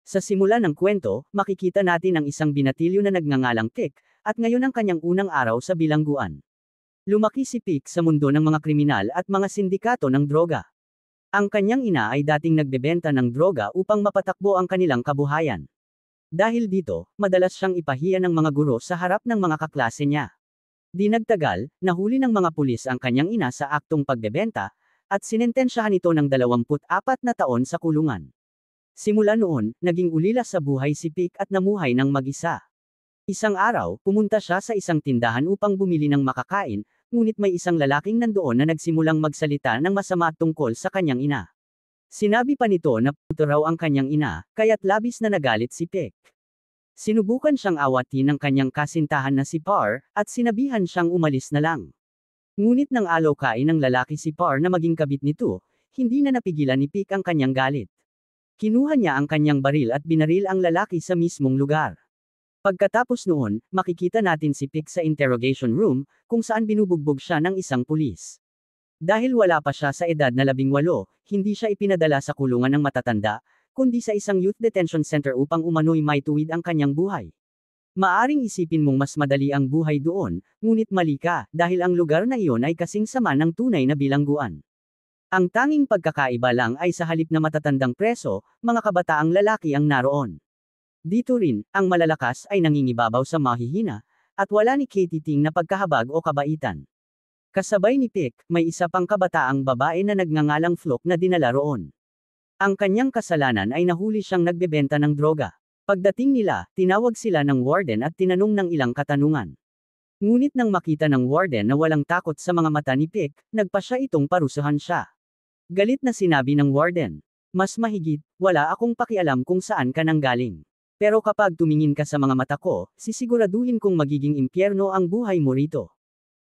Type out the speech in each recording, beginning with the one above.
Sa simula ng kwento, makikita natin ang isang binatilyo na nagngangalang Pick, at ngayon ang kanyang unang araw sa bilangguan. Lumaki si Pick sa mundo ng mga kriminal at mga sindikato ng droga. Ang kanyang ina ay dating nagbebenta ng droga upang mapatakbo ang kanilang kabuhayan. Dahil dito, madalas siyang ipahiya ng mga guro sa harap ng mga kaklase niya. Di nagtagal, nahuli ng mga pulis ang kanyang ina sa aktong pagbebenta, at sinentensyahan ito ng 24 na taon sa kulungan. Simula noon, naging ulila sa buhay si Pick at namuhay ng mag-isa. Isang araw, pumunta siya sa isang tindahan upang bumili ng makakain, ngunit may isang lalaking nandoon na nagsimulang magsalita ng masama tungkol sa kanyang ina. Sinabi pa nito na puto raw ang kanyang ina, kaya't labis na nagalit si Pick. Sinubukan siyang awatin ng kanyang kasintahan na si Par, at sinabihan siyang umalis na lang. Ngunit nang alokain ng lalaki si Par na maging kabit nito, hindi na napigilan ni Pick ang kanyang galit. Kinuha niya ang kanyang baril at binaril ang lalaki sa mismong lugar. Pagkatapos noon, makikita natin si Pick sa interrogation room, kung saan binubugbog siya ng isang pulis. Dahil wala pa siya sa edad na 18, hindi siya ipinadala sa kulungan ng matatanda, kundi sa isang youth detention center upang umano'y maituwid ang kanyang buhay. Maaring isipin mong mas madali ang buhay doon, ngunit mali ka, dahil ang lugar na iyon ay kasing sama ng tunay na bilangguan. Ang tanging pagkakaiba lang ay sa halip na matatandang preso, mga kabataang lalaki ang naroon. Dito rin, ang malalakas ay nangingibabaw sa mahihina, at wala ni Katie Ting na pagkahabag o kabaitan. Kasabay ni Pick, may isa pang kabataang babae na nagngangalang Flock na dinala roon. Ang kanyang kasalanan ay nahuli siyang nagbebenta ng droga. Pagdating nila, tinawag sila ng warden at tinanong ng ilang katanungan. Ngunit nang makita ng warden na walang takot sa mga mata ni Pick, nagpa siya itong parusahan siya. Galit na sinabi ng warden, "Mas mahigit, wala akong pakialam kung saan ka nanggaling. Pero kapag tumingin ka sa mga mata ko, sisiguraduhin kong magiging impyerno ang buhay mo rito."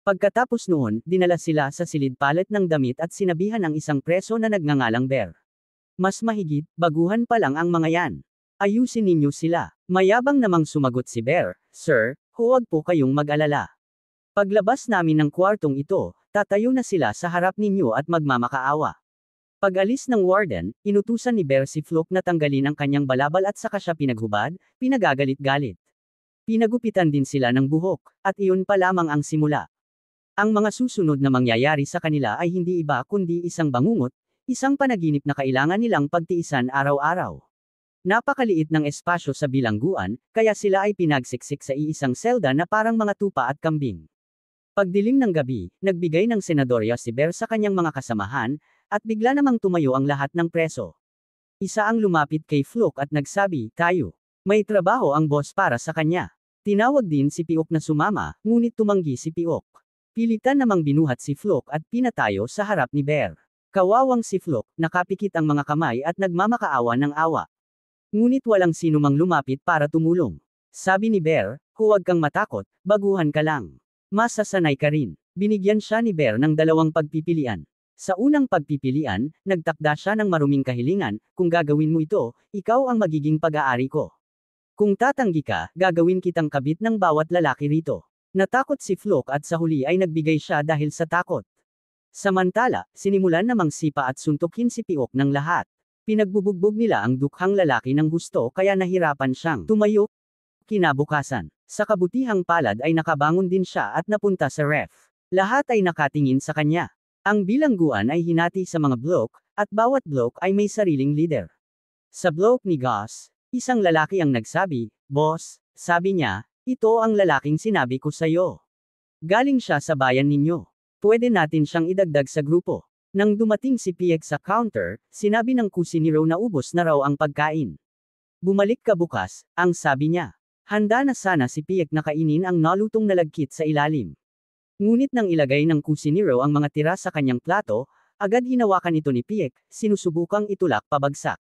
Pagkatapos noon, dinala sila sa silid palet ng damit at sinabihan ang isang preso na nagngangalang Bear. "Mas mahigit, baguhan pa lang ang mga yan. Ayusin ninyo sila." Mayabang namang sumagot si Bear, "Sir, huwag po kayong mag-alala. Paglabas namin ng kwartong ito, tatayo na sila sa harap ninyo at magmamakaawa." Pag-alis ng warden, inutusan ni Bear si Flock na tanggalin ang kanyang balabal at saka siya pinaghubad, pinagagalit-galit. Pinagupitan din sila ng buhok, at iyon pa lamang ang simula. Ang mga susunod na mangyayari sa kanila ay hindi iba kundi isang bangungot, isang panaginip na kailangan nilang pagtiisan araw-araw. Napakaliit ng espasyo sa bilangguan, kaya sila ay pinagsiksik sa iisang selda na parang mga tupa at kambing. Pagdilim ng gabi, nagbigay ng senadorya si Bear sa kanyang mga kasamahan, at bigla namang tumayo ang lahat ng preso. Isa ang lumapit kay Flock at nagsabi, "Tayo. May trabaho ang boss para sa kanya." Tinawag din si Piok na sumama, ngunit tumanggi si Piok. Pilitan namang binuhat si Flock at pinatayo sa harap ni Bear. Kawawang si Flock, nakapikit ang mga kamay at nagmamakaawa ng awa. Ngunit walang sino mang lumapit para tumulong. Sabi ni Bear, "Huwag kang matakot, baguhan ka lang. Masasanay ka rin." Binigyan siya ni Bear ng dalawang pagpipilian. Sa unang pagpipilian, nagtakda siya ng maruming kahilingan, "Kung gagawin mo ito, ikaw ang magiging pag-aari ko. Kung tatanggi ka, gagawin kitang kabit ng bawat lalaki rito." Natakot si Flock at sa huli ay nagbigay siya dahil sa takot. Samantala, sinimulan namang sipa at suntukin si Piok ng lahat. Pinagbubugbog nila ang dukhang lalaki ng gusto kaya nahirapan siyang tumayo. Kinabukasan, sa kabutihang palad ay nakabangon din siya at napunta sa ref. Lahat ay nakatingin sa kanya. Ang bilangguan ay hinati sa mga blok, at bawat blok ay may sariling leader. Sa blok ni Gus, isang lalaki ang nagsabi, "Boss," sabi niya, "ito ang lalaking sinabi ko sa'yo. Galing siya sa bayan ninyo. Pwede natin siyang idagdag sa grupo." Nang dumating si Piek sa counter, sinabi ng kusinero na ubos na raw ang pagkain. "Bumalik ka bukas," ang sabi niya. Handa na sana si Piek na kainin ang nalutong nalagkit sa ilalim. Ngunit nang ilagay ng kusinero ang mga tira sa kanyang plato, agad hinawakan ito ni Piek, sinusubukang itulak pabagsak.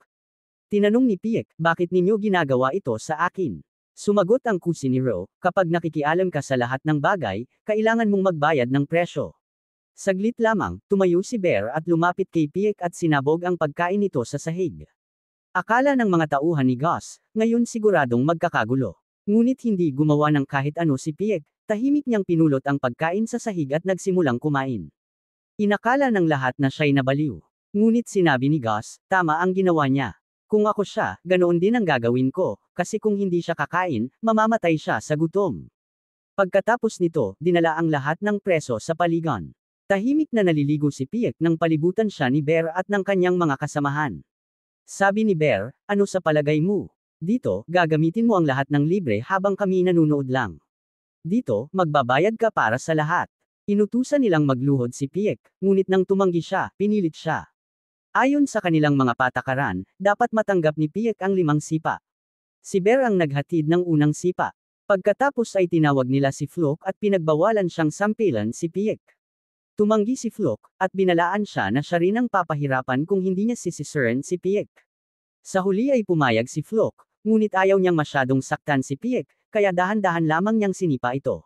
Tinanong ni Piek, "Bakit ninyo ginagawa ito sa akin?" Sumagot ang kusinero, "Kapag nakikialam ka sa lahat ng bagay, kailangan mong magbayad ng presyo." Saglit lamang, tumayo si Bear at lumapit kay Piek at sinabog ang pagkain nito sa sahig. Akala ng mga tauhan ni Gus, ngayon siguradong magkakagulo. Ngunit hindi gumawa ng kahit ano si Piek, tahimik niyang pinulot ang pagkain sa sahig at nagsimulang kumain. Inakala ng lahat na siya'y nabaliw. Ngunit sinabi ni Gus, tama ang ginawa niya. Kung ako siya, ganoon din ang gagawin ko, kasi kung hindi siya kakain, mamamatay siya sa gutom. Pagkatapos nito, dinala ang lahat ng preso sa paligan. Tahimik na naliligo si Piek nang palibutan siya ni Bear at ng kanyang mga kasamahan. Sabi ni Bear, ano sa palagay mo? Dito, gagamitin mo ang lahat ng libre habang kami nanunood lang. Dito, magbabayad ka para sa lahat. Inutusan nilang magluhod si Piek, ngunit nang tumanggi siya, pinilit siya. Ayon sa kanilang mga patakaran, dapat matanggap ni Piek ang 5 sipa. Si Bear ang naghatid ng unang sipa. Pagkatapos ay tinawag nila si Flock at pinagbawalan siyang sampilan si Piek. Tumanggi si Flock, at binalaan siya na siya rin ang papahirapan kung hindi niya sisisuran si Piek. Sa huli ay pumayag si Flock, ngunit ayaw niyang masyadong saktan si Piek, kaya dahan-dahan lamang niyang sinipa ito.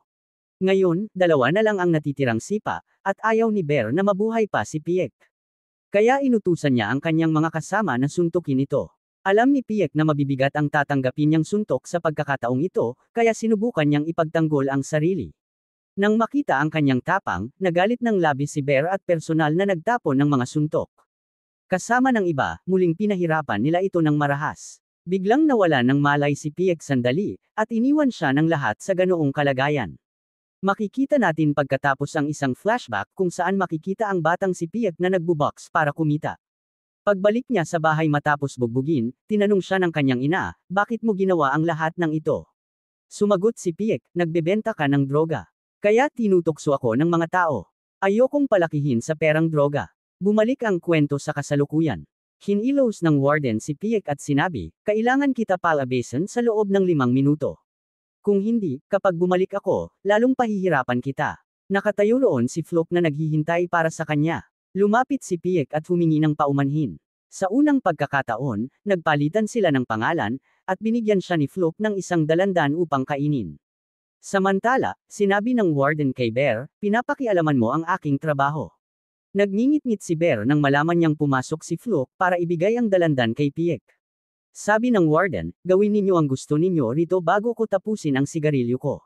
Ngayon, 2 na lang ang natitirang sipa, at ayaw ni Bear na mabuhay pa si Piek. Kaya inutusan niya ang kanyang mga kasama na suntukin ito. Alam ni Piek na mabibigat ang tatanggapin niyang suntok sa pagkakataong ito, kaya sinubukan niyang ipagtanggol ang sarili. Nang makita ang kanyang tapang, nagalit ng labis si Bear at personal na nagtapon ng mga suntok. Kasama ng iba, muling pinahirapan nila ito ng marahas. Biglang nawala ng malay si Piek sandali, at iniwan siya ng lahat sa ganoong kalagayan. Makikita natin pagkatapos ang isang flashback kung saan makikita ang batang si Piek na nagbubox para kumita. Pagbalik niya sa bahay matapos bugbugin, tinanong siya ng kanyang ina, bakit mo ginawa ang lahat ng ito? Sumagot si Piek, nagbebenta ka ng droga. Kaya tinutokso ako ng mga tao. Ayokong palakihin sa perang droga. Bumalik ang kwento sa kasalukuyan. Hinilos ng warden si Piek at sinabi, kailangan kita palabasin sa loob ng 5 minuto. Kung hindi, kapag bumalik ako, lalong pahihirapan kita. Nakatayo roon si Flock na naghihintay para sa kanya. Lumapit si Piek at humingi ng paumanhin. Sa unang pagkakataon, nagpalitan sila ng pangalan, at binigyan siya ni Flock ng 100 upang kainin. Samantala, sinabi ng warden kay Bear, pinapakialaman mo ang aking trabaho. Nagngingit-ngit si Bear nang malaman niyang pumasok si Flock para ibigay ang 200 kay Piek. Sabi ng warden, gawin ninyo ang gusto ninyo rito bago ko tapusin ang sigarilyo ko.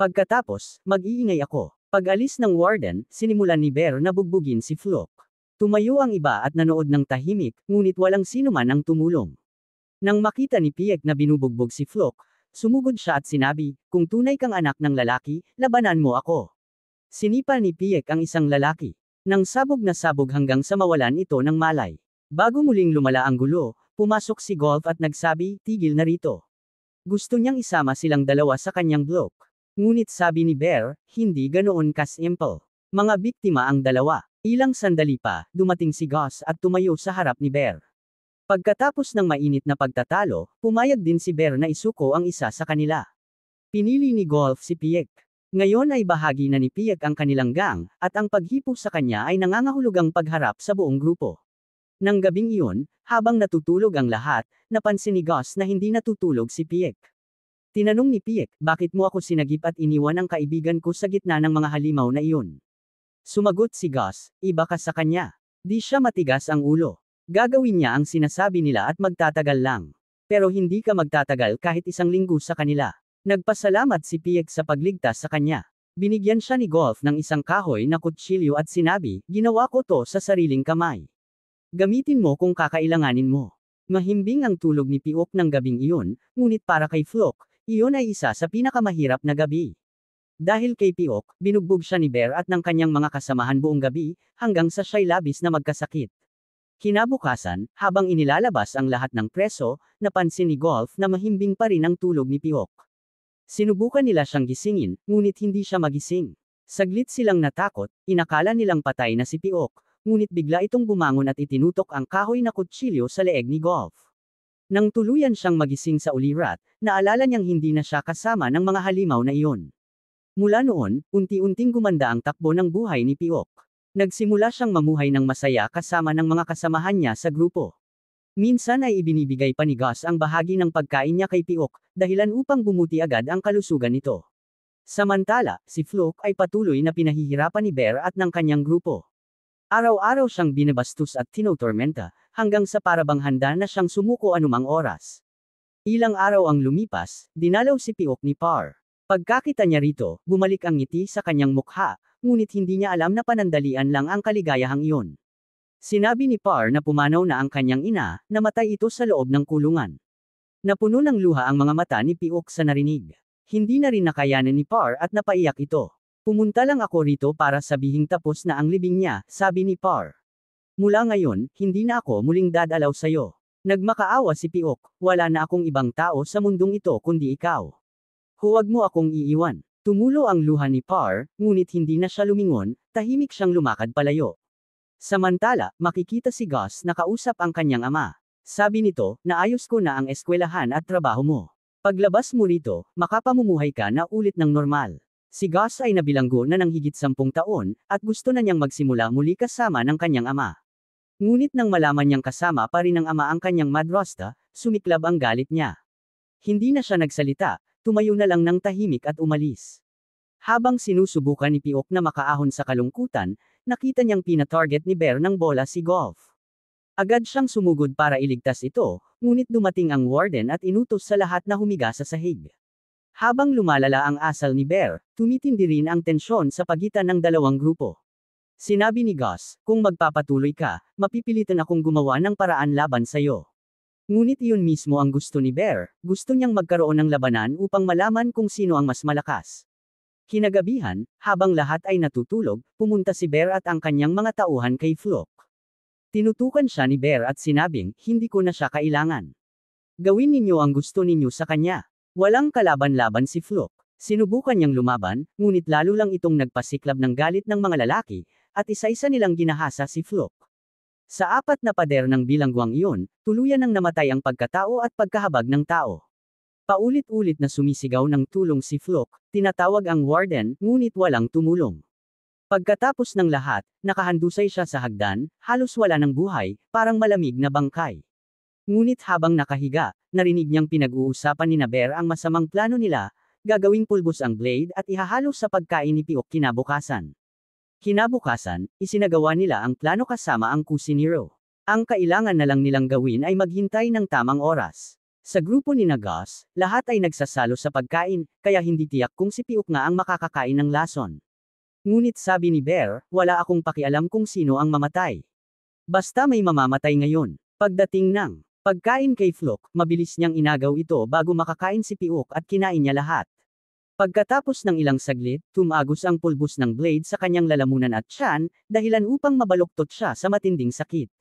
Pagkatapos, mag-iingay ako. Pag-alis ng warden, sinimulan ni Bear na bugbugin si Flock. Tumayo ang iba at nanood ng tahimik, ngunit walang sinuman ang tumulong. Nang makita ni Piek na binubugbog si Flock, sumugod siya at sinabi, kung tunay kang anak ng lalaki, labanan mo ako. Sinipa ni Piek ang isang lalaki. Nang sabog na sabog hanggang sa mawalan ito ng malay. Bago muling lumala ang gulo, pumasok si Golf at nagsabi, tigil na rito. Gusto niyang isama silang dalawa sa kanyang block. Ngunit sabi ni Bear, hindi ganoon kasimple. Mga biktima ang dalawa. Ilang sandali pa, dumating si Gus at tumayo sa harap ni Bear. Pagkatapos ng mainit na pagtatalo, pumayag din si Bear na isuko ang isa sa kanila. Pinili ni Golf si Piek. Ngayon ay bahagi na ni Piek ang kanilang gang, at ang paghipo sa kanya ay nangangahulugang pagharap sa buong grupo. Nang gabing iyon, habang natutulog ang lahat, napansin ni Gus na hindi natutulog si Piek. Tinanong ni Piek, bakit mo ako sinagip at iniwan ang kaibigan ko sa gitna ng mga halimaw na iyon? Sumagot si Gus, iba ka sa kanya. Di siya matigas ang ulo. Gagawin niya ang sinasabi nila at magtatagal lang. Pero hindi ka magtatagal kahit 1 linggo sa kanila. Nagpasalamat si Piek sa pagligtas sa kanya. Binigyan siya ni Golf ng isang kahoy na kutsilyo at sinabi, ginawa ko to sa sariling kamay. Gamitin mo kung kakailanganin mo. Mahimbing ang tulog ni Piok ng gabing iyon, ngunit para kay Flock, iyon ay isa sa pinakamahirap na gabi. Dahil kay Piok, binugbog siya ni Bear at ng kanyang mga kasamahan buong gabi, hanggang sa siya'y labis na magkasakit. Kinabukasan, habang inilalabas ang lahat ng preso, napansin ni Golf na mahimbing pa rin ang tulog ni Piok. Sinubukan nila siyang gisingin, ngunit hindi siya magising. Saglit silang natakot, inakala nilang patay na si Piok, ngunit bigla itong bumangon at itinutok ang kahoy na kutsilyo sa leeg ni Golf. Nang tuluyan siyang magising sa ulirat, naalala niyang hindi na siya kasama ng mga halimaw na iyon. Mula noon, unti-unting gumanda ang takbo ng buhay ni Piok. Nagsimula siyang mamuhay ng masaya kasama ng mga kasamahan niya sa grupo. Minsan ay ibinibigay pa ni Gus ang bahagi ng pagkain niya kay Piok, dahilan upang bumuti agad ang kalusugan nito. Samantala, si Flock ay patuloy na pinahihirapan ni Bear at ng kanyang grupo. Araw-araw siyang binabastos at tinotormenta, hanggang sa parabang handa na siyang sumuko anumang oras. Ilang araw ang lumipas, dinalaw si Piok ni Par. Pagkakita niya rito, bumalik ang ngiti sa kanyang mukha, ngunit hindi niya alam na panandalian lang ang kaligayahang iyon. Sinabi ni Par na pumanaw na ang kanyang ina, namatay ito sa loob ng kulungan. Napuno ng luha ang mga mata ni Piok sa narinig. Hindi na rin nakayanan ni Par at napaiyak ito. Pumunta lang ako rito para sabihing tapos na ang libing niya, sabi ni Par. Mula ngayon, hindi na ako muling dadalaw sa'yo. Nagmakaawa si Piok, wala na akong ibang tao sa mundong ito kundi ikaw. Huwag mo akong iiwan. Tumulo ang luha ni Par, ngunit hindi na siya lumingon, tahimik siyang lumakad palayo. Samantala, makikita si Gus na kausap ang kanyang ama. Sabi nito, naayos ko na ang eskwelahan at trabaho mo. Paglabas mo rito, makapamumuhay ka na ulit ng normal. Si Gus ay nabilanggo na ng higit 10 taon, at gusto na niyang magsimula muli kasama ng kanyang ama. Ngunit nang malaman niyang kasama pa rin ng ama ang kanyang madrasta, sumiklab ang galit niya. Hindi na siya nagsalita, tumayo na lang ng tahimik at umalis. Habang sinusubukan ni Piok na makaahon sa kalungkutan, nakita niyang pina-target ni Bear ng bola si Golf. Agad siyang sumugod para iligtas ito, ngunit dumating ang warden at inutos sa lahat na humiga sa sahig. Habang lumalala ang asal ni Bear, tumitindi rin ang tensyon sa pagitan ng dalawang grupo. Sinabi ni Gus, kung magpapatuloy ka, mapipilitan akong gumawa ng paraan laban sa'yo. Ngunit iyon mismo ang gusto ni Bear, gusto niyang magkaroon ng labanan upang malaman kung sino ang mas malakas. Kinagabihan, habang lahat ay natutulog, pumunta si Bear at ang kanyang mga tauhan kay Flock. Tinutukan siya ni Bear at sinabing, hindi ko na siya kailangan. Gawin ninyo ang gusto ninyo sa kanya. Walang kalaban-laban si Flock. Sinubukan niyang lumaban, ngunit lalo lang itong nagpasiklab ng galit ng mga lalaki, at isa-isa nilang ginahasa si Flock. Sa 4 na pader ng bilangguang iyon, tuluyan nang namatay ang pagkatao at pagkahabag ng tao. Paulit-ulit na sumisigaw ng tulong si Flock, tinatawag ang warden, ngunit walang tumulong. Pagkatapos ng lahat, nakahandusay siya sa hagdan, halos wala ng buhay, parang malamig na bangkay. Ngunit habang nakahiga, narinig niyang pinag-uusapan ni Bear ang masamang plano nila, gagawing pulbos ang blade at ihahalo sa pagkain ni Piok kinabukasan. Kinabukasan, isinagawa nila ang plano kasama ang kusinero. Ang kailangan na lang nilang gawin ay maghintay ng tamang oras. Sa grupo ni Gus, lahat ay nagsasalo sa pagkain, kaya hindi tiyak kung si Piok nga ang makakakain ng lason. Ngunit sabi ni Bear, wala akong pakialam kung sino ang mamatay. Basta may mamamatay ngayon. Pagdating ng pagkain kay Flock, mabilis niyang inagaw ito bago makakain si Piok at kinain niya lahat. Pagkatapos ng ilang saglit, tumagos ang pulbos ng blade sa kanyang lalamunan at tiyan, dahilan upang mabaluktot siya sa matinding sakit.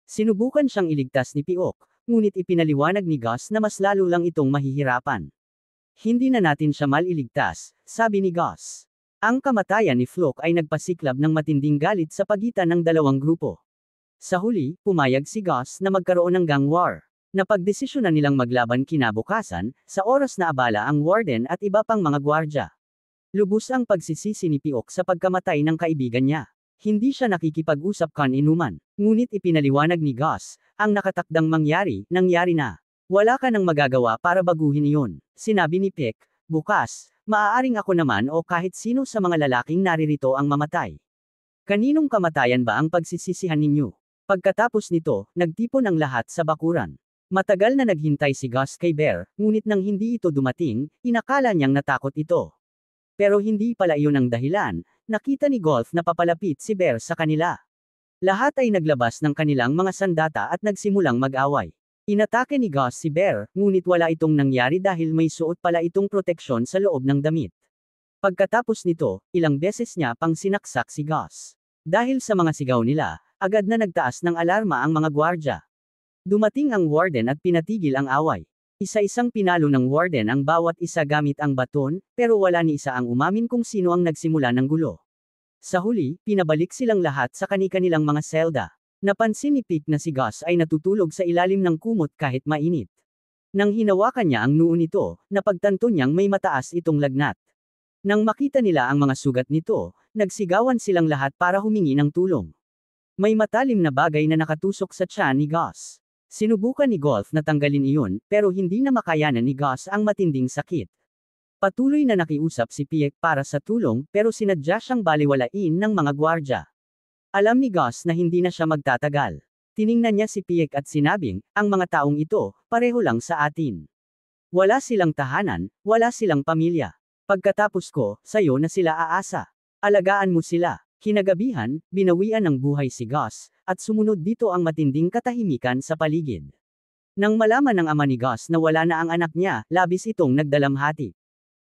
Sinubukan siyang iligtas ni Piok, ngunit ipinaliwanag ni Gus na mas lalo lang itong mahihirapan. Hindi na natin siya maliligtas, sabi ni Gus. Ang kamatayan ni Flock ay nagpasiklab ng matinding galit sa pagitan ng dalawang grupo. Sa huli, pumayag si Gus na magkaroon ng gang war. Napagdesisyonan nilang maglaban kinabukasan, sa oras na abala ang warden at iba pang mga gwardya. Lubos ang pagsisisi ni Piok sa pagkamatay ng kaibigan niya. Hindi siya nakikipag-usap kan-inuman, ngunit ipinaliwanag ni Gus, ang nakatakdang mangyari, nangyari na. Wala ka nang magagawa para baguhin iyon. Sinabi ni Pick, bukas, maaaring ako naman o kahit sino sa mga lalaking naririto ang mamatay. Kaninong kamatayan ba ang pagsisisihan ninyo? Pagkatapos nito, nagtipon ang lahat sa bakuran. Matagal na naghintay si Gus kay Bear, ngunit nang hindi ito dumating, inakala niyang natakot ito. Pero hindi pala iyon ang dahilan, nakita ni Golf na papalapit si Bear sa kanila. Lahat ay naglabas ng kanilang mga sandata at nagsimulang mag-away. Inatake ni Gus si Bear, ngunit wala itong nangyari dahil may suot pala itong proteksyon sa loob ng damit. Pagkatapos nito, ilang beses niya pang sinaksak si Gus. Dahil sa mga sigaw nila, agad na nagtaas ng alarma ang mga gwardya. Dumating ang warden at pinatigil ang away. Isa-isang pinalo ng warden ang bawat isa gamit ang baton, pero wala ni isa ang umamin kung sino ang nagsimula ng gulo. Sa huli, pinabalik silang lahat sa kani-kanilang mga selda. Napansin ni Pick na si Gus ay natutulog sa ilalim ng kumot kahit mainit. Nang hinawakan niya ang noo nito, napagtanto niyang may mataas itong lagnat. Nang makita nila ang mga sugat nito, nagsigawan silang lahat para humingi ng tulong. May matalim na bagay na nakatusok sa tiyan ni Gus. Sinubukan ni Golf na tanggalin iyon, pero hindi na makayanan ni Gus ang matinding sakit. Patuloy na nakiusap si Piek para sa tulong, pero sinadya siyang baliwalain ng mga gwardya. Alam ni Gus na hindi na siya magtatagal. Tiningnan niya si Piek at sinabing, ang mga taong ito, pareho lang sa atin. Wala silang tahanan, wala silang pamilya. Pagkatapos ko, sayo na sila aasa. Alagaan mo sila. Kinagabihan, binawian ng buhay si Gus, at sumunod dito ang matinding katahimikan sa paligid. Nang malaman ng ama ni Gus na wala na ang anak niya, labis itong nagdalamhati.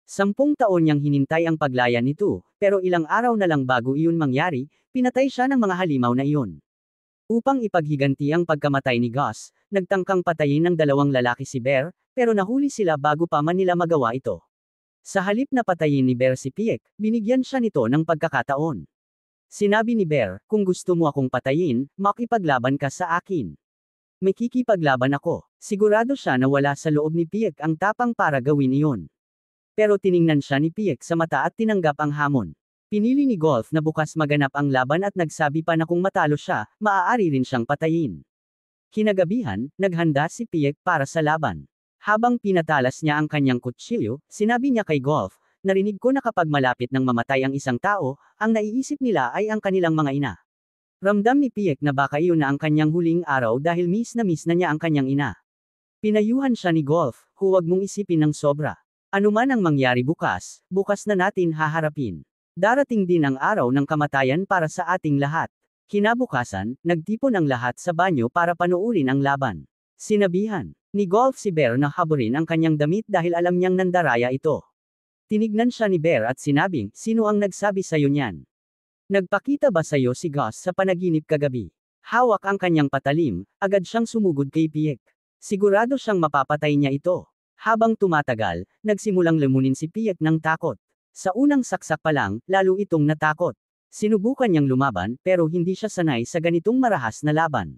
10 taon niyang hinintay ang paglaya nito, pero ilang araw na lang bago iyon mangyari, pinatay siya ng mga halimaw na iyon. Upang ipaghiganti ang pagkamatay ni Gus, nagtangkang patayin ng 2 lalaki si Bear, pero nahuli sila bago pa man nila magawa ito. Sa halip na patayin ni Bear si Piek, binigyan siya nito ng pagkakataon. Sinabi ni Bear, kung gusto mo akong patayin, makipaglaban ka sa akin. Makikipaglaban ako. Sigurado siya na wala sa loob ni Piek ang tapang para gawin iyon. Pero tiningnan siya ni Piek sa mata at tinanggap ang hamon. Pinili ni Golf na bukas maganap ang laban at nagsabi pa na kung matalo siya, maaari rin siyang patayin. Kinagabihan, naghanda si Piek para sa laban. Habang pinatalas niya ang kanyang kutsilyo, sinabi niya kay Golf, narinig ko na kapag malapit ng mamatay ang isang tao, ang naiisip nila ay ang kanilang mga ina. Ramdam ni Piek na baka iyon na ang kanyang huling araw dahil miss na niya ang kanyang ina. Pinayuhan siya ni Golf, huwag mong isipin ng sobra. Ano man ang mangyari bukas, bukas na natin haharapin. Darating din ang araw ng kamatayan para sa ating lahat. Kinabukasan, nagtipon ang lahat sa banyo para panoorin ang laban. Sinabihan ni Golf si Bear na haburin ang kanyang damit dahil alam niyang nandaraya ito. Tinignan siya ni Bear at sinabing, sino ang nagsabi sa'yo niyan? Nagpakita ba sa'yo si Gus sa panaginip kagabi? Hawak ang kanyang patalim, agad siyang sumugod kay Piek. Sigurado siyang mapapatay niya ito. Habang tumatagal, nagsimulang lamunin si Piek ng takot. Sa unang saksak pa lang, lalo itong natakot. Sinubukan niyang lumaban, pero hindi siya sanay sa ganitong marahas na laban.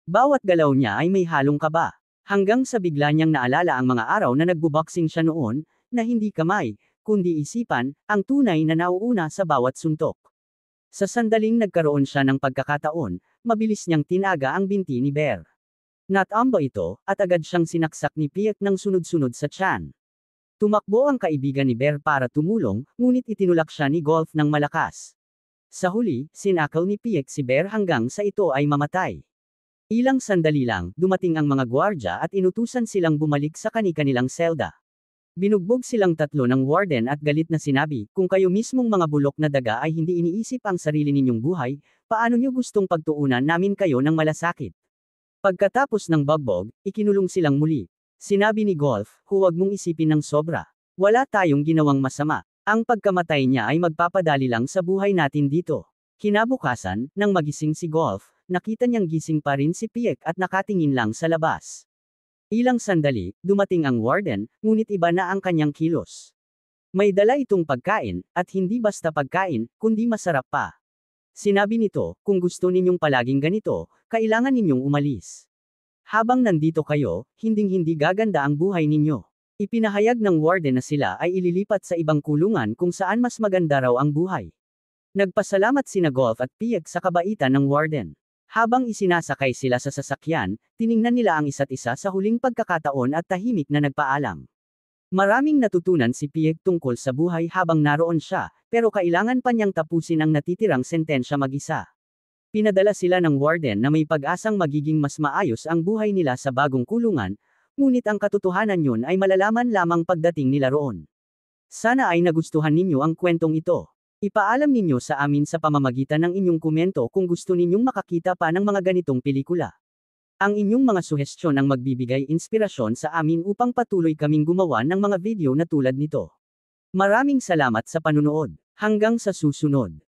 Bawat galaw niya ay may halong kaba. Hanggang sa bigla niyang naalala ang mga araw na nagbuboxing siya noon, na hindi kamay, kundi isipan, ang tunay na nauuna sa bawat suntok. Sa sandaling nagkaroon siya ng pagkakataon, mabilis niyang tinaga ang binti ni Bear. Natambo ito, at agad siyang sinaksak ni Piek ng sunod-sunod sa tiyan. Tumakbo ang kaibigan ni Bear para tumulong, ngunit itinulak siya ni Golf ng malakas. Sa huli, sinakaw ni Piek si Bear hanggang sa ito ay mamatay. Ilang sandali lang, dumating ang mga gwardya at inutusan silang bumalik sa kani-kanilang selda. Binugbog silang tatlo ng warden at galit na sinabi, kung kayo mismong mga bulok na daga ay hindi iniisip ang sarili ninyong buhay, paano nyo gustong pagtuunan namin kayo ng malasakit? Pagkatapos ng bagbog, ikinulong silang muli. Sinabi ni Golf, huwag mong isipin ng sobra. Wala tayong ginawang masama. Ang pagkamatay niya ay magpapadali lang sa buhay natin dito. Kinabukasan, nang magising si Golf, nakita niyang gising pa rin si Piek at nakatingin lang sa labas. Ilang sandali, dumating ang warden, ngunit iba na ang kanyang kilos. May dala itong pagkain, at hindi basta pagkain, kundi masarap pa. Sinabi nito, kung gusto ninyong palaging ganito, kailangan ninyong umalis. Habang nandito kayo, hinding-hindi gaganda ang buhay ninyo. Ipinahayag ng warden na sila ay ililipat sa ibang kulungan kung saan mas maganda raw ang buhay. Nagpasalamat sina Golf at Piek sa kabaitan ng warden. Habang isinasakay sila sa sasakyan, tiningnan nila ang isa't isa sa huling pagkakataon at tahimik na nagpaalam. Maraming natutunan si Piek tungkol sa buhay habang naroon siya, pero kailangan pa niyang tapusin ang natitirang sentensya mag-isa. Pinadala sila ng warden na may pag-asang magiging mas maayos ang buhay nila sa bagong kulungan, ngunit ang katotohanan yun ay malalaman lamang pagdating nila roon. Sana ay nagustuhan ninyo ang kwentong ito. Ipaalam ninyo sa amin sa pamamagitan ng inyong komento kung gusto ninyong makakita pa ng mga ganitong pelikula. Ang inyong mga suhestyon ang magbibigay inspirasyon sa amin upang patuloy kaming gumawa ng mga video na tulad nito. Maraming salamat sa panunood. Hanggang sa susunod.